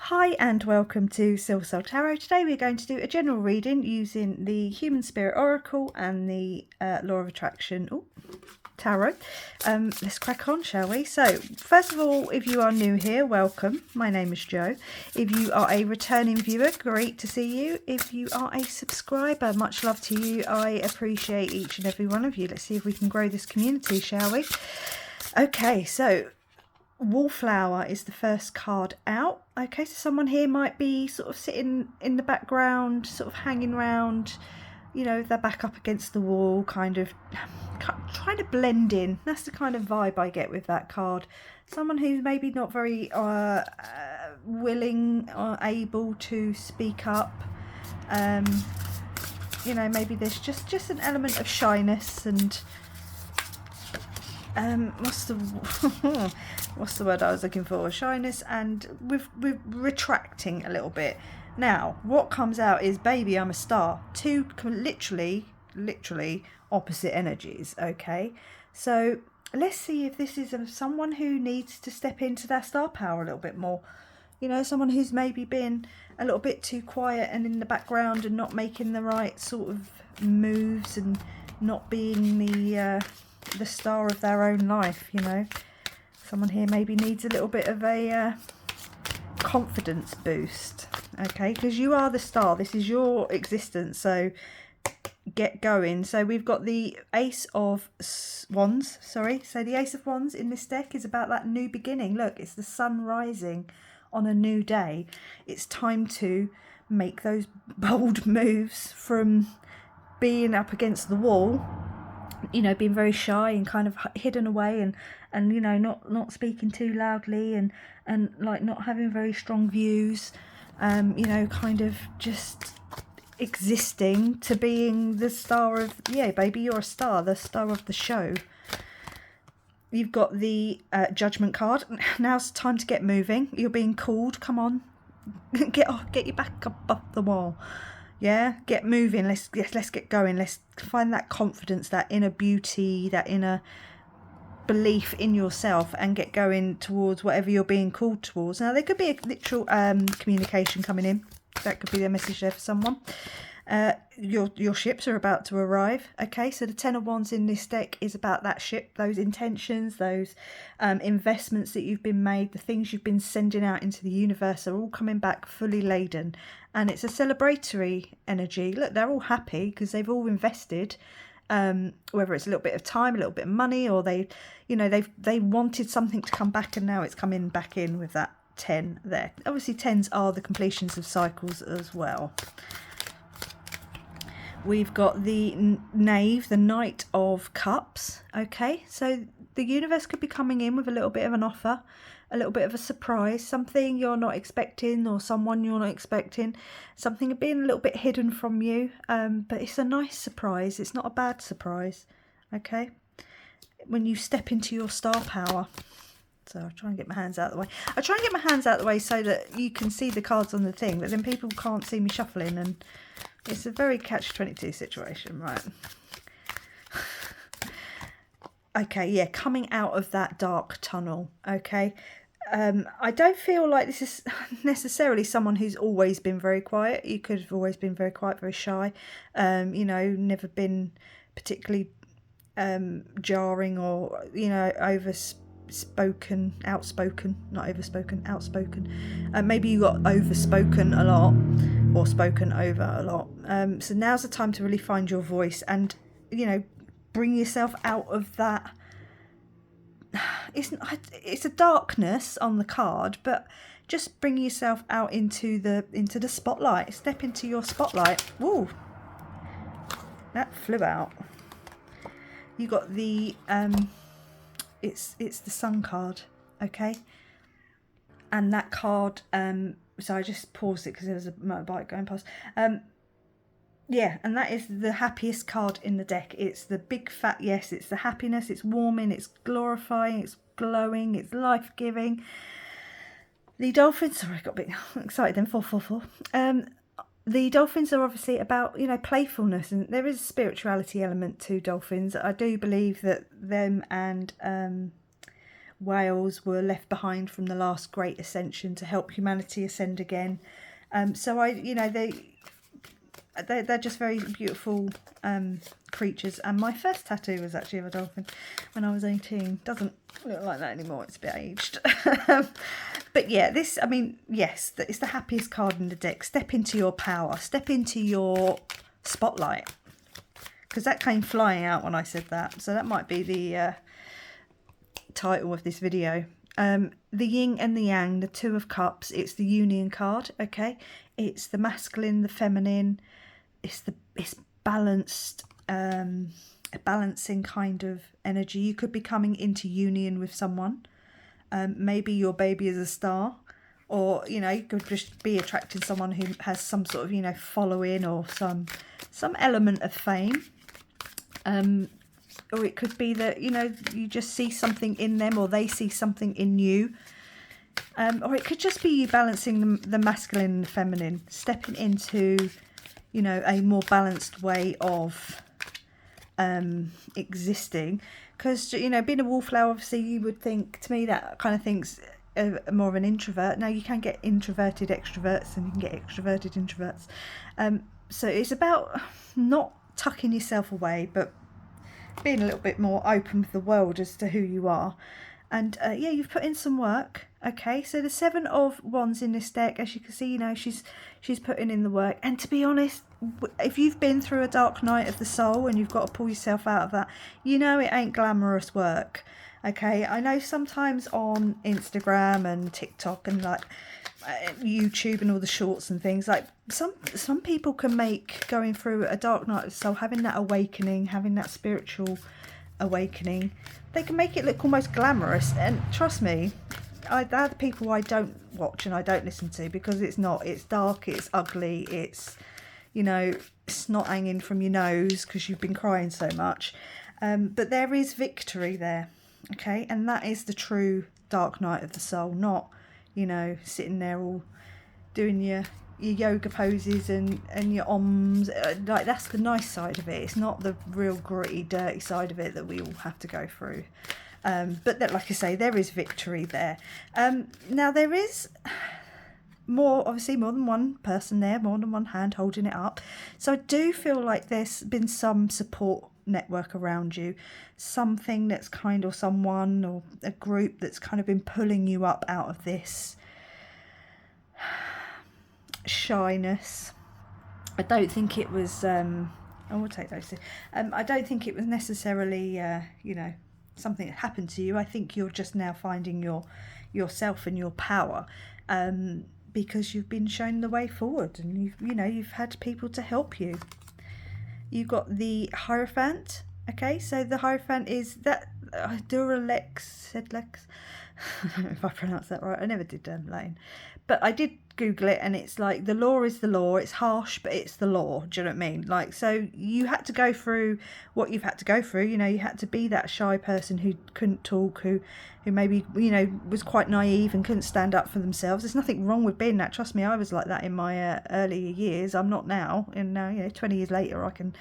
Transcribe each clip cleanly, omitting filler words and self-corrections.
Hi and welcome to Silver Soul Tarot. Today we're going to do a general reading using the Human Spirit Oracle and the Law of Attraction Tarot. Let's crack on, shall we? So, first of all, if you are new here, welcome. My name is Jo. If you are a returning viewer, great to see you. If you are a subscriber, much love to you. I appreciate each and every one of you. Let's see if we can grow this community, shall we? Okay, so Wallflower is the first card out. Okay, so someone here might be sort of sitting in the background, sort of hanging around, you know, their back up against the wall, kind of trying to blend in. That's the kind of vibe I get with that card. Someone who's maybe not very willing or able to speak up. You know, maybe there's just an element of shyness and what's the word I was looking for? Shyness, and with retracting a little bit. Now, what comes out is baby, I'm a star. Two literally opposite energies. Okay, so let's see if this is someone who needs to step into their star power a little bit more. You know, someone who's maybe been a little bit too quiet and in the background and not making the right sort of moves and not being the star of their own life. You know, someone here maybe needs a little bit of a confidence boost. Okay, because you are the star, this is your existence, so get going. So we've got the Ace of Wands, sorry, so the Ace of Wands in this deck is about that new beginning. Look, it's the sun rising on a new day. It's time to make those bold moves from being up against the wall, you know, being very shy and kind of hidden away and you know, not speaking too loudly and like not having very strong views, you know, kind of just existing, to being the star of, yeah, baby, you're a star, the star of the show. You've got the Judgment card. Now's time to get moving. You're being called. Come on, get your back up off the wall. Yeah, get moving. Let's get going. Let's find that confidence, that inner beauty, that inner belief in yourself, and get going towards whatever you're being called towards. Now, there could be a literal communication coming in. That could be the message there for someone. Your ships are about to arrive. Okay, so the Ten of Wands in this deck is about that ship, those intentions, those investments that you've been made, the things you've been sending out into the universe are all coming back fully laden, and it's a celebratory energy. Look, they're all happy because they've all invested, whether it's a little bit of time, a little bit of money, or they wanted something to come back and now it's coming back in with that 10 there. Obviously 10s are the completions of cycles as well. We've got the Knave, the Knight of Cups. Okay, so the universe could be coming in with a little bit of an offer, a little bit of a surprise, something you're not expecting or someone you're not expecting, something being a little bit hidden from you, but it's a nice surprise. It's not a bad surprise, okay, when you step into your star power. So I'll try and get my hands out of the way. I try and get my hands out of the way so that you can see the cards on the thing, but then people can't see me shuffling, and it's a very catch-22 situation, right? Okay, yeah, coming out of that dark tunnel, okay? I don't feel like this is necessarily someone who's always been very quiet. You could have always been very quiet, very shy, you know, never been particularly jarring or, you know, outspoken. Maybe you got overspoken a lot or spoken over a lot. So now's the time to really find your voice and, you know, bring yourself out of that. It's a darkness on the card, but just bring yourself out into the spotlight. Step into your spotlight. Woo, that flew out. You got the it's the Sun card, okay, and that card, so I just paused it because there was a motorbike going past. Yeah, and that is the happiest card in the deck. It's the big fat yes. It's the happiness. It's warming. It's glorifying. It's glowing. It's life-giving. The dolphins, sorry, I got a bit excited then. 444. The dolphins are obviously about, you know, playfulness, and there is a spirituality element to dolphins. I do believe that them and whales were left behind from the last great ascension to help humanity ascend again. So they're just very beautiful creatures. And my first tattoo was actually of a dolphin when I was 18. Doesn't look like that anymore, it's a bit aged. But yeah, this, I mean, yes, it's the happiest card in the deck. Step into your power, step into your spotlight, because that came flying out when I said that, so that might be the title of this video. The yin and the yang, the Two of Cups, it's the union card. Okay, it's the masculine, the feminine, it's balanced, a balancing kind of energy. You could be coming into union with someone. Maybe your baby is a star, or you could just be attracting someone who has some sort of following or some element of fame. Or it could be that you just see something in them, or they see something in you. Or it could just be you balancing the masculine and the feminine, stepping into a more balanced way of existing. Because being a wallflower, obviously you would think, to me that kind of thing's more of an introvert. Now you can get introverted extroverts and you can get extroverted introverts. So it's about not tucking yourself away, but being a little bit more open with the world as to who you are. And yeah, you've put in some work. Okay, so the Seven of Wands in this deck, as you can see, she's putting in the work. And to be honest, if you've been through a dark night of the soul and you've got to pull yourself out of that, it ain't glamorous work. Okay, I know sometimes on Instagram and TikTok and like YouTube and all the shorts and things, like some people can make going through a dark night of the soul, having that awakening, having that spiritual awakening, they can make it look almost glamorous. And trust me, they're the people I don't watch and I don't listen to, because it's not. It's dark, it's ugly, it's snot hanging from your nose because you've been crying so much. But there is victory there, okay? And that is the true dark night of the soul, not sitting there all doing your yoga poses and your oms. Like, that's the nice side of it. It's not the real gritty, dirty side of it that we all have to go through. But that, like I say, there is victory there. Now there is obviously more than one person there, more than one hand holding it up. So I do feel like there's been some support network around you, something that's or someone or a group that's kind of been pulling you up out of this shyness. I don't think it was I will take those two. I don't think it was necessarily something that happened to you. I think you're just now finding yourself and your power, because you've been shown the way forward, and you've had people to help you. You've got the Hierophant. Okay, so the Hierophant is that Duralex, Sedlex. I don't know if I pronounced that right. I never did Latin, but I did Google it, and it's like the law is the law. It's harsh, but it's the law. Do you know what I mean? Like, so you had to go through what you've had to go through. You had to be that shy person who couldn't talk, who maybe was quite naive and couldn't stand up for themselves. There's nothing wrong with being that. Trust me, I was like that in my earlier years. I'm not now. And now 20 years later, I can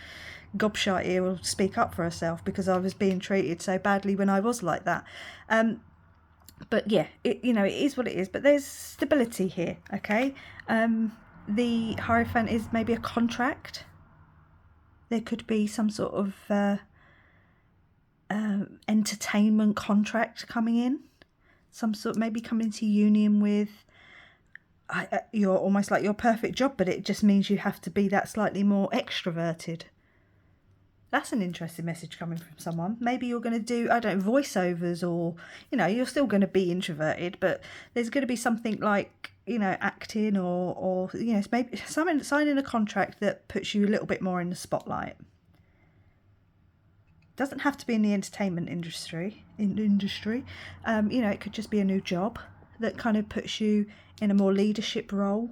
gobshite here or speak up for herself, because I was being treated so badly when I was like that. But yeah, it is what it is. But there's stability here, okay? The Hierophant is maybe a contract. There could be some sort of entertainment contract coming in. Some sort, maybe coming into union with you're almost like your perfect job, but it just means you have to be that slightly more extroverted. That's an interesting message coming from someone. Maybe you're going to do, voiceovers, or, you're still going to be introverted, but there's going to be something like, acting or maybe signing a contract that puts you a little bit more in the spotlight. Doesn't have to be in the entertainment industry. It could just be a new job that kind of puts you in a more leadership role.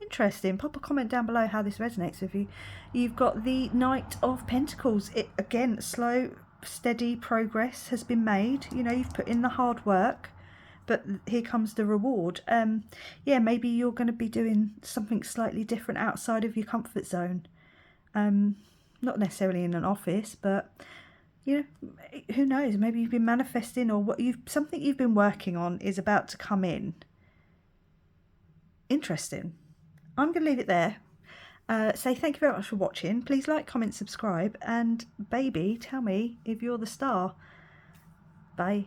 Interesting. Pop a comment down below how this resonates with you. You've got the Knight of Pentacles. It again, slow, steady progress has been made. You've put in the hard work, but here comes the reward. Yeah, maybe you're going to be doing something slightly different outside of your comfort zone. Not necessarily in an office, but you know, who knows? Maybe you've been manifesting, or something you've been working on is about to come in. Interesting. I'm going to leave it there. Say thank you very much for watching. Please like, comment, subscribe, and baby, tell me if you're the star. Bye.